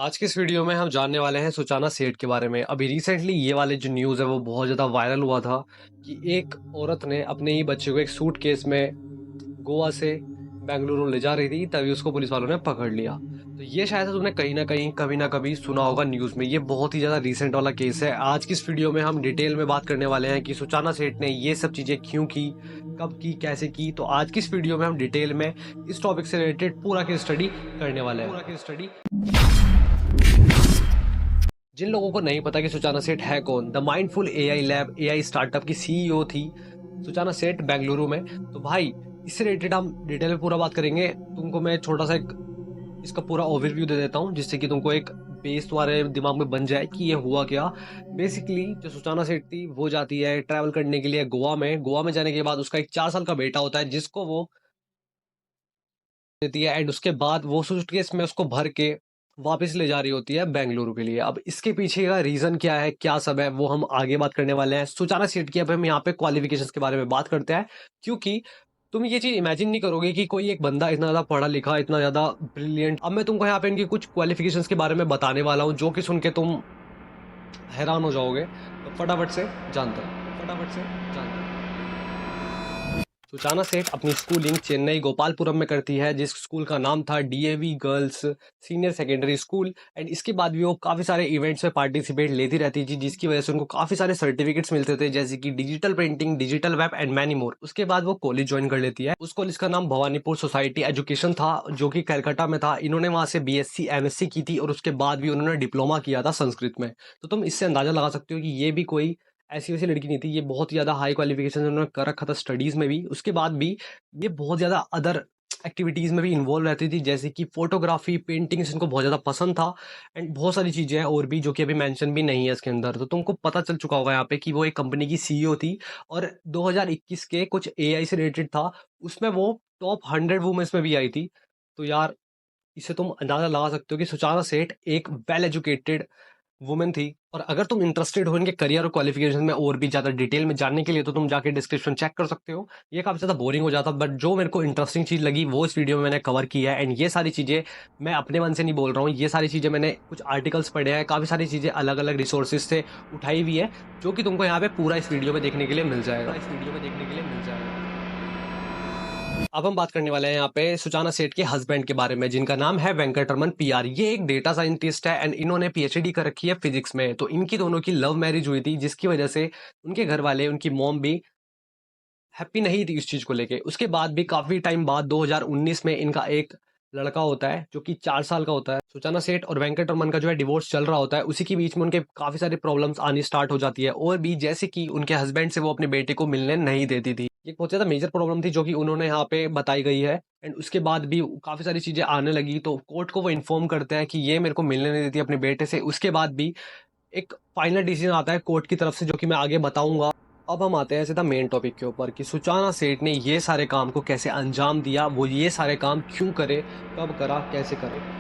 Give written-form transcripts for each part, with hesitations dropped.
आज के इस वीडियो में हम जानने वाले हैं सुचाना सेठ के बारे में। अभी रिसेंटली ये वाले जो न्यूज़ है वो बहुत ज़्यादा वायरल हुआ था कि एक औरत ने अपने ही बच्चे को एक सूटकेस में गोवा से बेंगलुरु ले जा रही थी, तभी उसको पुलिस वालों ने पकड़ लिया। तो ये शायद से तुमने कहीं न कहीं, कभी न कभी सुना होगा न्यूज़ में। ये बहुत ही ज़्यादा रीसेंट वाला केस है। आज की इस वीडियो में हम डिटेल में बात करने वाले हैं कि सुचाना सेठ ने ये सब चीज़ें क्यों की, कब की, कैसे की। तो आज की इस वीडियो में हम डिटेल में इस टॉपिक से रिलेटेड पूरा केस स्टडी करने वाले हैं। जिन लोगों को नहीं पता कि सुचाना सेठ है कौन, the mindful AI lab AI startup की सीईओ थी सुचाना सेठ बेंगलुरु में। तो भाई, इससे रिलेटेड हम डिटेल में पूरा बात करेंगे। तुमको मैं छोटा सा एक इसका पूरा ओवरव्यू दे देता हूँ, जिससे कि तुमको एक बेस तुम्हारे दिमाग में बन जाए कि ये हुआ क्या। बेसिकली जो सुचाना सेठ थी वो जाती है ट्रैवल करने के लिए गोवा में जाने के बाद उसका एक 4 साल का बेटा होता है जिसको वो देती है, एंड उसके बाद वो सूटकेस में उसको भर के वापस ले जा रही होती है बेंगलुरु के लिए। अब इसके पीछे का रीजन क्या है, क्या सब है, वो हम आगे बात करने वाले हैं। सुचाना सीट की अब हम यहाँ पे क्वालिफिकेशंस के बारे में बात करते हैं, क्योंकि तुम ये चीज इमेजिन नहीं करोगे कि कोई एक बंदा इतना ज्यादा पढ़ा लिखा, इतना ज्यादा ब्रिलियंट। अब मैं तुमको यहाँ पे इनकी कुछ क्वालिफिकेशंस के बारे में बताने वाला हूँ, जो कि सुन के तुम हैरान हो जाओगे। तो फटाफट से जानते हैं। सुचाना सेठ अपनी स्कूलिंग चेन्नई गोपालपुरम में करती है, जिस स्कूल का नाम था DAV girls senior secondary school. And इसके बाद भी वो काफ़ी सारे इवेंट्स में पार्टिसिपेट लेती रहती थी, जिसकी वजह से उनको काफ़ी सारे सर्टिफिकेट्स मिलते थे, जैसे कि digital painting, digital web and many more. उसके बाद वो कॉलेज ज्वाइन कर लेती है। उस कॉलेज का नाम भवानीपुर सोसाइटी एजुकेशन था, जो कि कलकत्ता में था। इन्होंने वहाँ से बीएससी एमएससी की थी, और उसके बाद भी उन्होंने डिप्लोमा किया था संस्कृत में। तो तुम इससे अंदाजा लगा सकते हो कि ये भी कोई ऐसी वैसी लड़की नहीं थी। ये बहुत ही ज़्यादा हाई क्वालिफिकेशन उन्होंने कर रखा था स्टडीज़ में भी। उसके बाद भी ये बहुत ज़्यादा अदर एक्टिविटीज़ में भी इन्वॉल्व रहती थी, जैसे कि फोटोग्राफी, पेंटिंग्स इनको बहुत ज़्यादा पसंद था। एंड बहुत सारी चीज़ें हैं और भी, जो कि अभी मेंशन भी नहीं है इसके अंदर। तो तुमको पता चल चुका होगा यहाँ पे कि वो एक कंपनी की सीईओ थी, और 2021 के कुछ एआई से रिलेटेड था, उसमें वो टॉप 100 वुमेन्स में भी आई थी। तो यार, इससे तुम अंदाजा लगा सकते हो कि सुचाना सेठ एक वेल एजुकेटेड वुमेन थी। और अगर तुम इंटरेस्टेड हो इनके करियर और क्वालिफिकेशन में और भी ज़्यादा डिटेल में जानने के लिए, तो तुम जाके डिस्क्रिप्शन चेक कर सकते हो। ये काफ़ी ज़्यादा बोरिंग हो जाता, बट जो मेरे को इंटरेस्टिंग चीज़ लगी वो इस वीडियो में मैंने कवर की है। एंड ये सारी चीज़ें मैं अपने मन से नहीं बोल रहा हूँ, ये सारी चीज़ें मैंने कुछ आर्टिकल्स पढ़े हैं, काफ़ी सारी चीज़ें अलग अलग रिसोर्सेज से उठाई हुई है, जो कि तुमको यहाँ पे पूरा इस वीडियो में देखने के लिए मिल जाएगा। अब हम बात करने वाले हैं यहाँ पे सुचाना सेठ के हस्बैंड के बारे में, जिनका नाम है वेंकटरमन पीआर। ये एक डेटा साइंटिस्ट है, एंड इन्होंने पीएचडी कर रखी है फिजिक्स में। तो इनकी दोनों की लव मैरिज हुई थी, जिसकी वजह से उनके घर वाले, उनकी मॉम भी हैप्पी नहीं थी इस चीज को लेके। उसके बाद भी काफी टाइम बाद 2019 में इनका एक लड़का होता है, जो कि 4 साल का होता है। सुचाना सेठ और वेंकटरमन का जो है डिवोर्स चल रहा होता है। उसी के बीच में उनके काफी सारे प्रॉब्लम्स आनी स्टार्ट हो जाती है, और भी जैसे कि उनके हस्बैंड से वो अपने बेटे को मिलने नहीं देती थी। ये बहुत ज्यादा मेजर प्रॉब्लम थी, जो कि उन्होंने यहाँ पे बताई गई है। एंड उसके बाद भी काफी सारी चीजें आने लगी, तो कोर्ट को वो इन्फॉर्म करते हैं कि ये मेरे को मिलने नहीं देती अपने बेटे से। उसके बाद भी एक फाइनल डिसीजन आता है कोर्ट की तरफ से, जो कि मैं आगे बताऊंगा। अब हम आते हैं सीधा मेन टॉपिक के ऊपर कि सुचाना सेठ ने ये सारे काम को कैसे अंजाम दिया, वो ये सारे काम क्यों करे, कब करा, कैसे करा।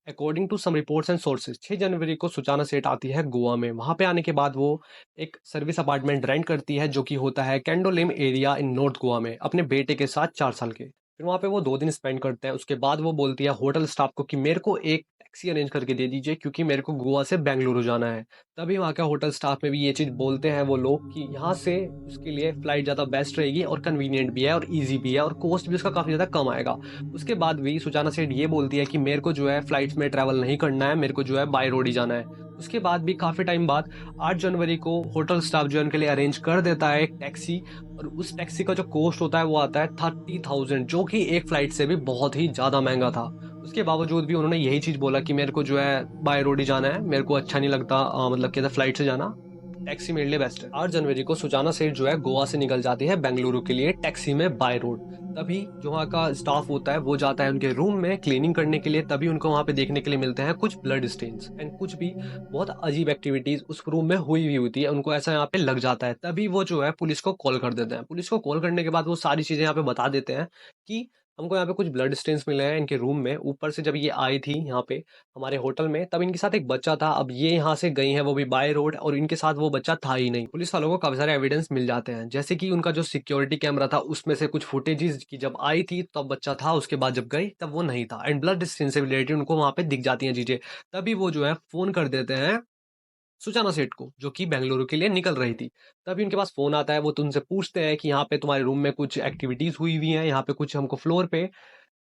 According to some reports and sources, 6 जनवरी को सुचाना सेठ आती है गोवा में। वहां पे आने के बाद वो एक सर्विस अपार्टमेंट रेंट करती है, जो कि होता है Candolim area in north Goa में, अपने बेटे के साथ 4 साल के। फिर वहां पे वो 2 दिन स्पेंड करते हैं। उसके बाद वो बोलती है होटल स्टाफ को कि मेरे को एक टैक्सी अरेंज करके दे दीजिए, क्योंकि मेरे को गोवा से बेंगलुरु जाना है। तभी वहाँ का होटल स्टाफ में भी ये चीज़ बोलते हैं वो लोग कि यहाँ से उसके लिए फ्लाइट ज़्यादा बेस्ट रहेगी, और कन्वीनियंट भी है, और ईजी भी है, और कॉस्ट भी उसका काफ़ी ज़्यादा कम आएगा। उसके बाद भी सुचाना सेठ ये बोलती है कि मेरे को जो है फ्लाइट्स में ट्रैवल नहीं करना है, मेरे को जो है बाय रोड ही जाना है। उसके बाद भी काफ़ी टाइम बाद 8 जनवरी को होटल स्टाफ जो है उनके लिए अरेंज कर देता है एक टैक्सी, और उस टैक्सी का जो कॉस्ट होता है वो आता है 30,000, जो कि एक फ्लाइट से भी बहुत ही ज़्यादा महंगा था। उसके बावजूद भी उन्होंने यही चीज़ बोला कि मेरे को जो है बाय रोड ही जाना है, मेरे को अच्छा नहीं लगता मतलब कहते फ्लाइट से जाना, टैक्सी मेरे लिए बेस्ट है। 8 जनवरी को सुचाना सेठ जो है गोवा से निकल जाती है बेंगलुरु के लिए टैक्सी में बाय रोड। तभी जो वहाँ का स्टाफ होता है वो जाता है उनके रूम में क्लीनिंग करने के लिए। तभी उनको वहाँ पे देखने के लिए मिलते हैं कुछ ब्लड स्टेन्स एंड कुछ भी बहुत अजीब एक्टिविटीज उस रूम में हुई होती है। उनको ऐसा यहाँ पे लग जाता है। तभी वो जो है पुलिस को कॉल कर देते हैं। पुलिस को कॉल करने के बाद वो सारी चीजें यहाँ पे बता देते हैं कि हमको यहाँ पे कुछ ब्लड स्टेन्स मिले हैं इनके रूम में। ऊपर से जब ये आई थी यहाँ पे हमारे होटल में, तब इनके साथ एक बच्चा था। अब ये यहाँ से गई हैं वो भी बाय रोड, और इनके साथ वो बच्चा था ही नहीं। पुलिस वालों को काफ़ी सारे एविडेंस मिल जाते हैं, जैसे कि उनका जो सिक्योरिटी कैमरा था उसमें से कुछ फुटेजेस की जब आई थी तब बच्चा था, उसके बाद जब गई तब वो नहीं था। एंड ब्लड स्टेन से रिलेटेड उनको वहाँ पे दिख जाती हैं चीज़ें। तभी वो जो है फ़ोन कर देते हैं सुचाना सेठ को, जो कि बेंगलुरु के लिए निकल रही थी। तभी उनके पास फ़ोन आता है, वो तो उनसे पूछते हैं कि यहाँ पे तुम्हारे रूम में कुछ एक्टिविटीज़ हुई हुई हैं, यहाँ पे कुछ हमको फ्लोर पे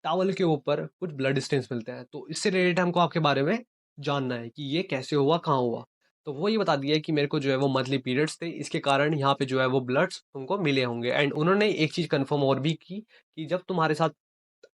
टॉवल के ऊपर कुछ ब्लड स्टेन्स मिलते हैं। तो इससे रिलेटेड हमको आपके बारे में जानना है कि ये कैसे हुआ, कहाँ हुआ? तो वो ये बता दिया कि मेरे को जो है वो मंथली पीरियड्स थे, इसके कारण यहाँ पे जो है वो ब्लड्स तुमको मिले होंगे। एंड उन्होंने एक चीज़ कन्फर्म और भी की कि जब तुम्हारे साथ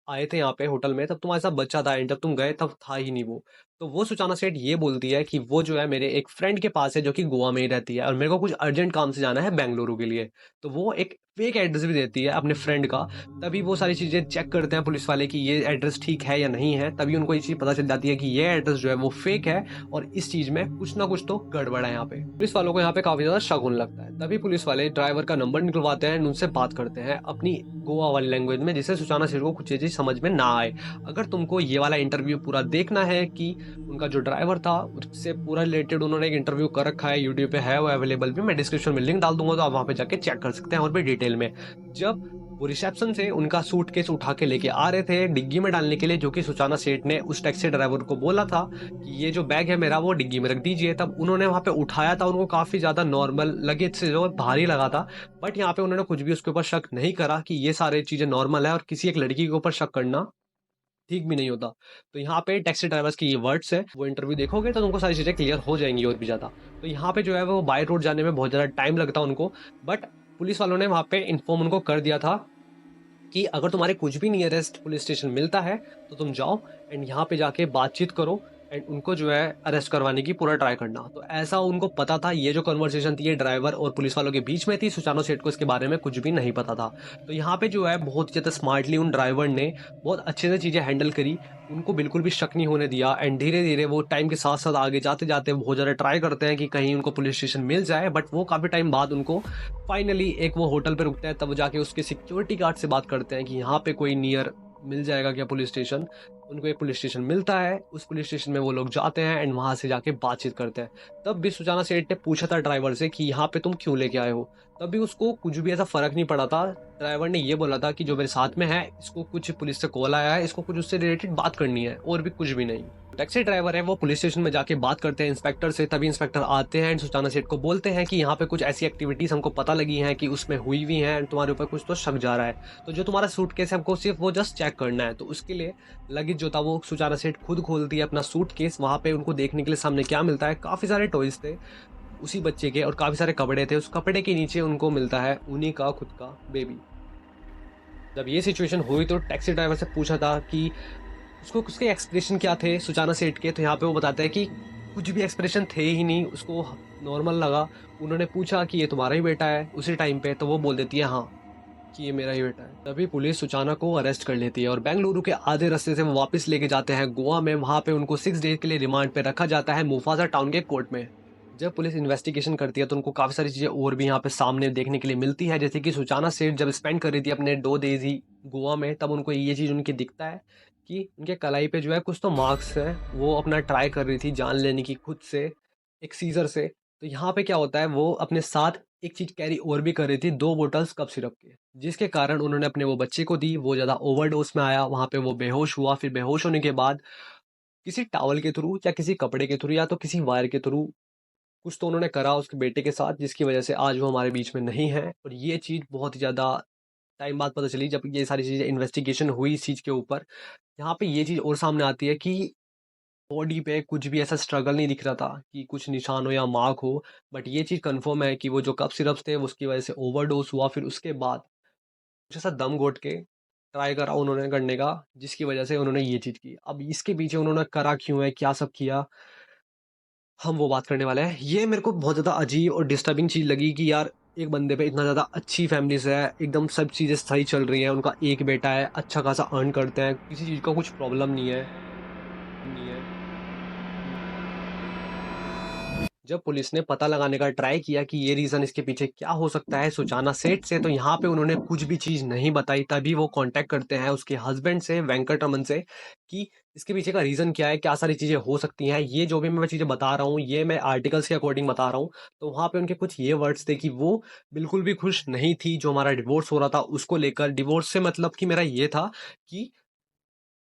आए थे यहाँ पे होटल में, तब तुम्हारे साथ बच्चा था, एंड जब तुम गए तब था ही नहीं वो। तो वो सुचाना सेठ ये बोलती है कि वो जो है मेरे एक फ्रेंड के पास है जो कि गोवा में ही रहती है, और मेरे को कुछ अर्जेंट काम से जाना है बेंगलुरु के लिए। तो वो एक फेक एड्रेस भी देती है अपने फ्रेंड का। तभी वो सारी चीज़ें चेक करते हैं पुलिस वाले कि ये एड्रेस ठीक है या नहीं है। तभी उनको ये चीज़ पता चल जाती है कि ये एड्रेस जो है वो फेक है, और इस चीज़ में कुछ ना कुछ तो गड़बड़ है यहाँ पे। पुलिस वालों को यहाँ पे काफ़ी ज़्यादा शक होने लगता है। तभी पुलिस वाले ड्राइवर का नंबर निकलवाते हैं, उनसे बात करते हैं अपनी गोवा वाली लैंग्वेज में, जिससे सुचाना सेठ को कुछ चीज़ें समझ में ना आए। अगर तुमको ये वाला इंटरव्यू पूरा देखना है कि उनका जो ड्राइवर था उससे पूरा रिलेटेड उन्होंने एक इंटरव्यू कर रखा है, यूट्यूब पे है वो अवेलेबल भी, मैं डिस्क्रिप्शन में लिंक डाल दूंगा, तो आप वहाँ पे जाके चेक कर सकते हैं और भी डिटेल में। जब वो रिसेप्शन से उनका सूटकेस उठा के लेके आ रहे थे डिग्गी में डालने के लिए, जो कि सुचाना सेठ ने उस टैक्सी ड्राइवर को बोला था कि ये जो बैग है मेरा वो डिग्गी में रख दीजिए, तब उन्होंने वहाँ पे उठाया था। उनको काफ़ी ज़्यादा नॉर्मल लगेज से जो है भारी लगा था, बट यहाँ पे उन्होंने कुछ भी उसके ऊपर शक नहीं करा कि ये सारी चीज़ें नॉर्मल है, और किसी एक लड़की के ऊपर शक करना ठीक भी नहीं होता। तो यहाँ पे टैक्सी ड्राइवर्स की ये वर्ड्स है, वो इंटरव्यू देखोगे तो तुमको सारी चीज़ें क्लियर हो जाएँगी और भी ज़्यादा। तो यहाँ पे जो है वो बाय रोड जाने में बहुत ज़्यादा टाइम लगता उनको, बट पुलिस वालों ने वहाँ पे इन्फॉर्म उनको कर दिया था कि अगर तुम्हारे कुछ भी नियरेस्ट पुलिस स्टेशन मिलता है तो तुम जाओ एंड यहाँ पे जाके बातचीत करो, एंड उनको जो है अरेस्ट करवाने की पूरा ट्राई करना। तो ऐसा उनको पता था। ये जो कन्वर्सेशन थी ये ड्राइवर और पुलिस वालों के बीच में थी, सुचानो सेठ को इसके बारे में कुछ भी नहीं पता था। तो यहाँ पे जो है बहुत ज़्यादा स्मार्टली उन ड्राइवर ने बहुत अच्छे से चीज़ें हैंडल करी, उनको बिल्कुल भी शक नहीं होने दिया। एंड धीरे धीरे वो टाइम के साथ साथ आगे जाते जाते बहुत ज़्यादा ट्राई करते हैं कि कहीं उनको पुलिस स्टेशन मिल जाए, बट वो काफ़ी टाइम बाद उनको फाइनली एक वो होटल पे रुकते हैं, तब जाके उसके सिक्योरिटी गार्ड से बात करते हैं कि यहाँ पे कोई नियर मिल जाएगा क्या पुलिस स्टेशन। उनको एक पुलिस स्टेशन मिलता है, उस पुलिस स्टेशन में वो लोग जाते हैं एंड वहाँ से जाके बातचीत करते हैं। तब भी सुजाना सेठ ने पूछा था ड्राइवर से कि यहाँ पे तुम क्यों लेके आए हो, तब भी उसको कुछ भी ऐसा फर्क नहीं पड़ा था। ड्राइवर ने ये बोला था कि जो मेरे साथ में है इसको कुछ पुलिस से कॉल आया है, इसको कुछ उससे रिलेटेड बात करनी है, और भी कुछ भी नहीं। टैक्सी ड्राइवर है वो पुलिस स्टेशन में जाके बात करते हैं इंस्पेक्टर से। तभी इंस्पेक्टर आते हैं एंड सुचाना सेठ को बोलते हैं कि यहाँ पे कुछ ऐसी एक्टिविटीज हमको पता लगी हैं कि उसमें हुई हुई हैं, एंड तुम्हारे ऊपर कुछ तो शक जा रहा है। तो जो तुम्हारा सूटकेस है हमको सिर्फ वो जस्ट चेक करना है। तो उसके लिए लगेज जो था वो सुचाना सेठ खुद खोलती है अपना सूटकेस। वहाँ पे उनको देखने के लिए सामने क्या मिलता है, काफ़ी सारे टॉयज थे उसी बच्चे के, और काफ़ी सारे कपड़े थे। उस कपड़े के नीचे उनको मिलता है उन्हीं का खुद का बेबी। जब ये सिचुएशन हुई तो टैक्सी ड्राइवर से पूछा था कि उसको उसके एक्सप्रेशन क्या थे सुचाना सेठ के। तो यहाँ पे वो बताता है कि कुछ भी एक्सप्रेशन थे ही नहीं, उसको नॉर्मल लगा। उन्होंने पूछा कि ये तुम्हारा ही बेटा है उसी टाइम पे, तो वो बोल देती है हाँ कि ये मेरा ही बेटा है। तभी पुलिस सुचाना को अरेस्ट कर लेती है और बेंगलुरु के आधे रास्ते से वो वापस लेके जाते हैं गोवा में। वहाँ पे उनको 6 डेज के लिए रिमांड पे रखा जाता है मुफासा टाउन के कोर्ट में। जब पुलिस इन्वेस्टिगेशन करती है तो उनको काफ़ी सारी चीज़ें और भी यहाँ पे सामने देखने के लिए मिलती है, जैसे कि सुचाना सेठ जब स्पेंड कर रही थी अपने 2 डेज ही गोवा में, तब उनको ये चीज़ उनकी दिखता है कि उनके कलाई पे जो है कुछ तो मार्क्स हैं। वो अपना ट्राई कर रही थी जान लेने की खुद से एक सीजर से। तो यहाँ पे क्या होता है, वो अपने साथ एक चीज़ कैरी और भी कर रही थी, 2 बोतल्स कफ सिरप के, जिसके कारण उन्होंने अपने वो बच्चे को दी। वो ज़्यादा ओवरडोज में आया, वहाँ पे वो बेहोश हुआ। फिर बेहोश होने के बाद किसी टॉवल के थ्रू या किसी कपड़े के थ्रू या तो किसी वायर के थ्रू कुछ तो उन्होंने करा उसके बेटे के साथ, जिसकी वजह से आज वो हमारे बीच में नहीं है। और ये चीज़ बहुत ही ज़्यादा टाइम बाद पता चली जब ये सारी चीज़ें इन्वेस्टिगेशन हुई इस चीज़ के ऊपर। यहाँ पे ये चीज़ और सामने आती है कि बॉडी पे कुछ भी ऐसा स्ट्रगल नहीं दिख रहा था कि कुछ निशान हो या मार्क हो, बट ये चीज़ कंफर्म है कि वो जो कफ सिरप्स थे वो उसकी वजह से ओवरडोज हुआ। फिर उसके बाद कुछ ऐसा दम घोट के ट्राई करा उन्होंने करने का, जिसकी वजह से उन्होंने ये चीज़ की। अब इसके पीछे उन्होंने करा क्यों है, क्या सब किया, हम वो बात करने वाले हैं। ये मेरे को बहुत ज़्यादा अजीब और डिस्टर्बिंग चीज़ लगी कि यार एक बंदे पे इतना ज़्यादा अच्छी फैमिली से है, एकदम सब चीज़ें सही चल रही हैं, उनका एक बेटा है, अच्छा खासा अर्न करते हैं, किसी चीज़ का कुछ प्रॉब्लम नहीं है। जब पुलिस ने पता लगाने का ट्राई किया कि ये रीज़न इसके पीछे क्या हो सकता है सुजाना सेठ से, तो यहाँ पे उन्होंने कुछ भी चीज़ नहीं बताई। तभी वो कॉन्टैक्ट करते हैं उसके हस्बैंड से, वेंकटरमन से, कि इसके पीछे का रीज़न क्या है, क्या सारी चीज़ें हो सकती हैं। ये जो भी मैं चीज़ें बता रहा हूँ, ये मैं आर्टिकल्स के अकॉर्डिंग बता रहा हूँ। तो वहाँ पे उनके कुछ ये वर्ड्स थे कि वो बिल्कुल भी खुश नहीं थी, जो हमारा डिवोर्स हो रहा था उसको लेकर। डिवोर्स से मतलब कि मेरा ये था कि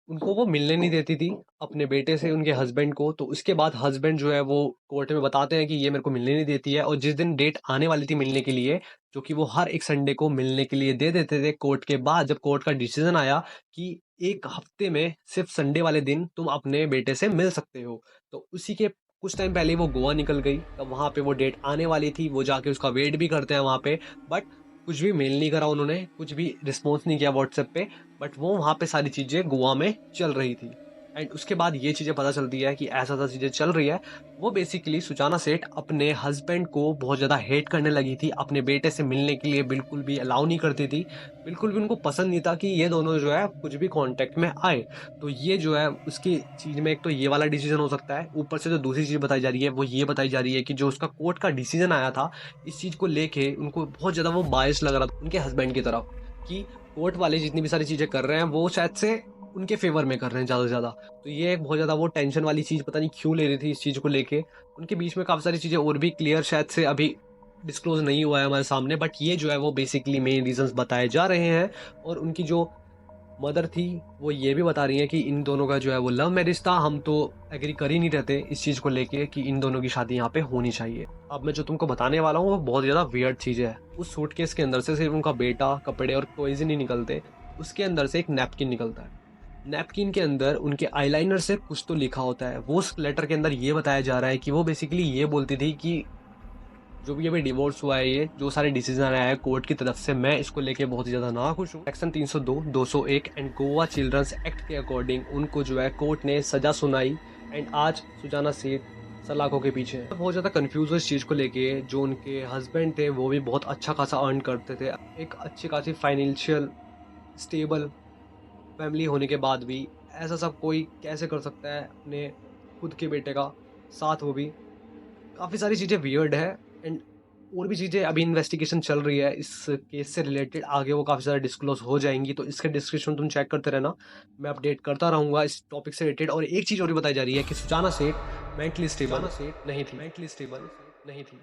उनको वो मिलने नहीं देती थी अपने बेटे से, उनके हस्बैंड को। तो उसके बाद हस्बैंड जो है वो कोर्ट में बताते हैं कि ये मेरे को मिलने नहीं देती है, और जिस दिन डेट आने वाली थी मिलने के लिए, जो कि वो हर एक संडे को मिलने के लिए दे देते थे, कोर्ट के बाद जब कोर्ट का डिसीजन आया कि एक हफ्ते में सिर्फ संडे वाले दिन तुम अपने बेटे से मिल सकते हो, तो उसी के कुछ टाइम पहले ही वो गोवा निकल गई। तब वहां पे वो डेट आने वाली थी, वो जाके उसका वेट भी करते हैं वहां पे, बट कुछ भी मेल नहीं करा उन्होंने, कुछ भी रिस्पॉन्स नहीं किया व्हाट्सएप पे। बट वो वहाँ पे सारी चीज़ें गोवा में चल रही थी। एंड उसके बाद ये चीज़ें पता चलती है कि ऐसा-ऐसा चीज़ें चल रही है। वो बेसिकली सुजाना सेठ अपने हस्बैंड को बहुत ज़्यादा हेट करने लगी थी, अपने बेटे से मिलने के लिए बिल्कुल भी अलाउ नहीं करती थी। बिल्कुल भी उनको पसंद नहीं था कि ये दोनों जो है कुछ भी कॉन्टैक्ट में आए। तो ये जो है उसकी चीज़ में एक तो ये वाला डिसीज़न हो सकता है। ऊपर से जो दूसरी चीज़ बताई जा रही है, वो ये बताई जा रही है कि जो उसका कोर्ट का डिसीज़न आया था, इस चीज़ को लेके उनको बहुत ज़्यादा वो बायस लग रहा था उनके हस्बैंड की तरफ, कि कोर्ट वाले जितनी भी सारी चीज़ें कर रहे हैं, वो शायद से उनके फ़ेवर में कर रहे हैं ज़्यादा से ज़्यादा। तो ये एक बहुत ज़्यादा वो टेंशन वाली चीज़ पता नहीं क्यों ले रही थी इस चीज़ को लेके। उनके बीच में काफ़ी सारी चीज़ें और भी क्लियर शायद से अभी डिस्क्लोज़ नहीं हुआ है हमारे सामने, बट ये जो है वो बेसिकली मेन रीज़न्स बताए जा रहे हैं। और उनकी जो मदर थी, वो ये भी बता रही हैं कि इन दोनों का जो है वो लव मैरिज था। हम तो एग्री कर ही नहीं रहते इस चीज़ को लेके कि इन दोनों की शादी यहाँ पे होनी चाहिए। अब मैं जो तुमको बताने वाला हूँ वो बहुत ज़्यादा वियर्ड चीज़ है। उस सूटकेस के अंदर से सिर्फ उनका बेटा, कपड़े और टॉयज़ ही नहीं निकलते, उसके अंदर से एक नैपकिन निकलता है। नैपकिन के अंदर उनके आईलाइनर से कुछ तो लिखा होता है। वो उस लेटर के अंदर ये बताया जा रहा है कि वो बेसिकली ये बोलती थी कि जो भी अभी डिवोर्स हुआ है, ये जो सारे डिसीजन आया है कोर्ट की तरफ से, मैं इसको लेके बहुत ही ज़्यादा नाखुश हूँ। Section 302, 201 and Goa children's act के अकॉर्डिंग उनको जो है कोर्ट ने सजा सुनाई। एंड आज सुजाना सेठ सलाखों के पीछे है। बहुत ज़्यादा कंफ्यूज हूँ इस चीज़ को लेके। जो उनके हस्बैंड थे वो भी बहुत अच्छा खासा अर्न करते थे, एक अच्छी खासी फाइनेंशियल स्टेबल फैमिली होने के बाद भी ऐसा सब कोई कैसे कर सकता है अपने खुद के बेटे का साथ, वो भी काफ़ी सारी चीज़ें वियर्ड है। एंड और भी चीज़ें अभी इन्वेस्टिगेशन चल रही है इस केस से रिलेटेड, आगे वो काफ़ी सारा डिस्क्लोज हो जाएंगी, तो इसके डिस्क्रिप्शन तुम चेक करते रहना। मैं अपडेट करता रहूँगा इस टॉपिक से रिलेटेड। और एक चीज़ और भी बताई जा रही है कि सुजाना सेठ मेंटली स्टेबल नहीं थी।